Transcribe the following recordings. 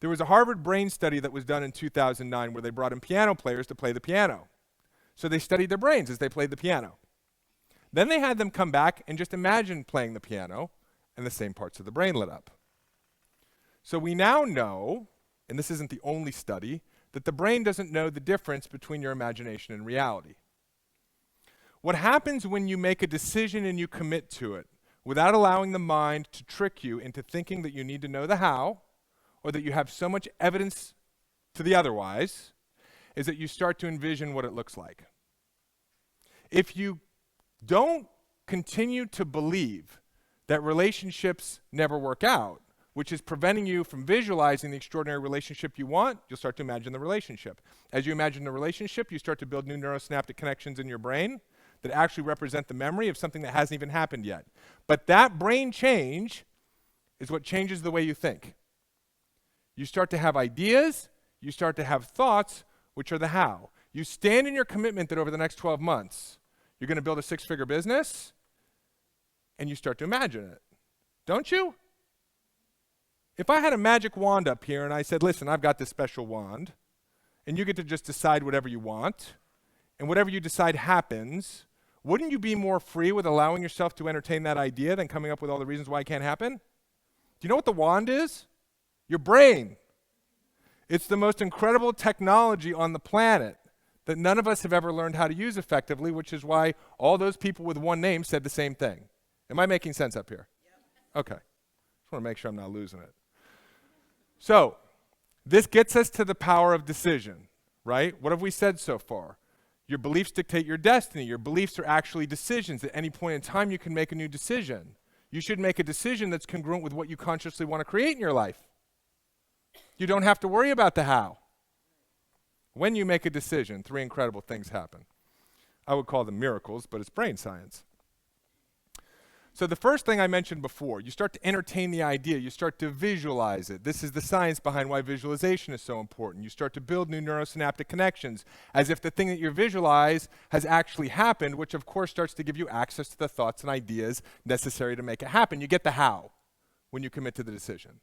There was a Harvard brain study that was done in 2009 where they brought in piano players to play the piano. So they studied their brains as they played the piano. Then they had them come back and just imagine playing the piano, and the same parts of the brain lit up. So we now know, and this isn't the only study, that the brain doesn't know the difference between your imagination and reality. What happens when you make a decision and you commit to it without allowing the mind to trick you into thinking that you need to know the how, or that you have so much evidence to the otherwise, is that you start to envision what it looks like. If you don't continue to believe that relationships never work out, which is preventing you from visualizing the extraordinary relationship you want, you'll start to imagine the relationship. As you imagine the relationship, you start to build new neurosynaptic connections in your brain that actually represent the memory of something that hasn't even happened yet. But that brain change is what changes the way you think. You start to have ideas, you start to have thoughts, which are the how. You stand in your commitment that over the next 12 months, you're going to build a 6-figure business, and you start to imagine it. Don't you? If I had a magic wand up here and I said, listen, I've got this special wand, and you get to just decide whatever you want, and whatever you decide happens, wouldn't you be more free with allowing yourself to entertain that idea than coming up with all the reasons why it can't happen? Do you know what the wand is? Your brain. It's the most incredible technology on the planet that none of us have ever learned how to use effectively, which is why all those people with one name said the same thing. Am I making sense up here? Yep. Okay. Just want to make sure I'm not losing it. So, this gets us to the power of decision, right? What have we said so far? Your beliefs dictate your destiny. Your beliefs are actually decisions. At any point in time, you can make a new decision. You should make a decision that's congruent with what you consciously want to create in your life. You don't have to worry about the how. When you make a decision, 3 incredible things happen. I would call them miracles, but it's brain science. So the first thing I mentioned before, you start to entertain the idea, you start to visualize it. This is the science behind why visualization is so important. You start to build new neurosynaptic connections as if the thing that you visualize has actually happened, which of course starts to give you access to the thoughts and ideas necessary to make it happen. You get the how when you commit to the decision.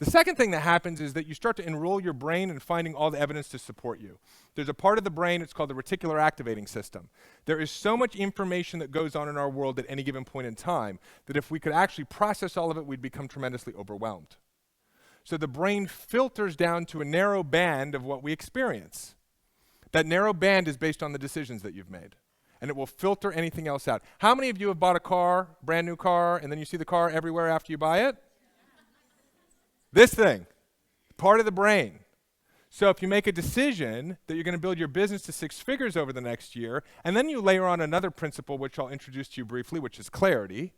The second thing that happens is that you start to enroll your brain in finding all the evidence to support you. There's a part of the brain, it's called the reticular activating system. There is so much information that goes on in our world at any given point in time that if we could actually process all of it, we'd become tremendously overwhelmed. So the brain filters down to a narrow band of what we experience. That narrow band is based on the decisions that you've made. And it will filter anything else out. How many of you have bought a car, brand new car, and then you see the car everywhere after you buy it? This thing, part of the brain. So if you make a decision that you're going to build your business to 6 figures over the next year, and then you layer on another principle, which I'll introduce to you briefly, which is clarity.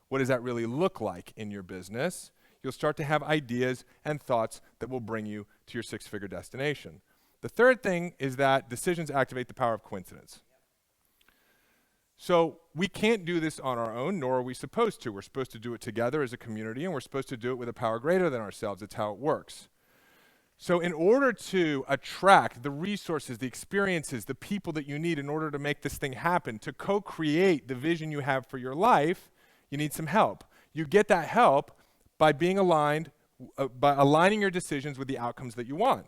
What does that really look like in your business? You'll start to have ideas and thoughts that will bring you to your 6-figure destination. The third thing is that decisions activate the power of coincidence. So we can't do this on our own, nor are we supposed to. We're supposed to do it together as a community, and we're supposed to do it with a power greater than ourselves. It's how it works. So in order to attract the resources, the experiences, the people that you need in order to make this thing happen, to co-create the vision you have for your life, you need some help. You get that help by being aligned, by aligning your decisions with the outcomes that you want.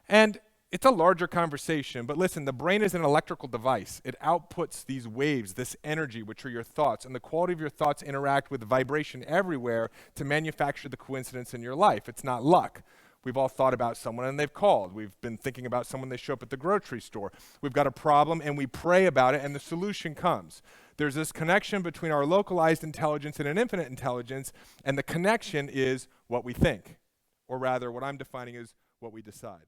And it's a larger conversation, but listen, the brain is an electrical device. It outputs these waves, this energy, which are your thoughts, and the quality of your thoughts interact with vibration everywhere to manufacture the coincidence in your life. It's not luck. We've all thought about someone and they've called. We've been thinking about someone, they show up at the grocery store. We've got a problem and we pray about it and the solution comes. There's this connection between our localized intelligence and an infinite intelligence, and the connection is what we think, or rather what I'm defining as what we decide.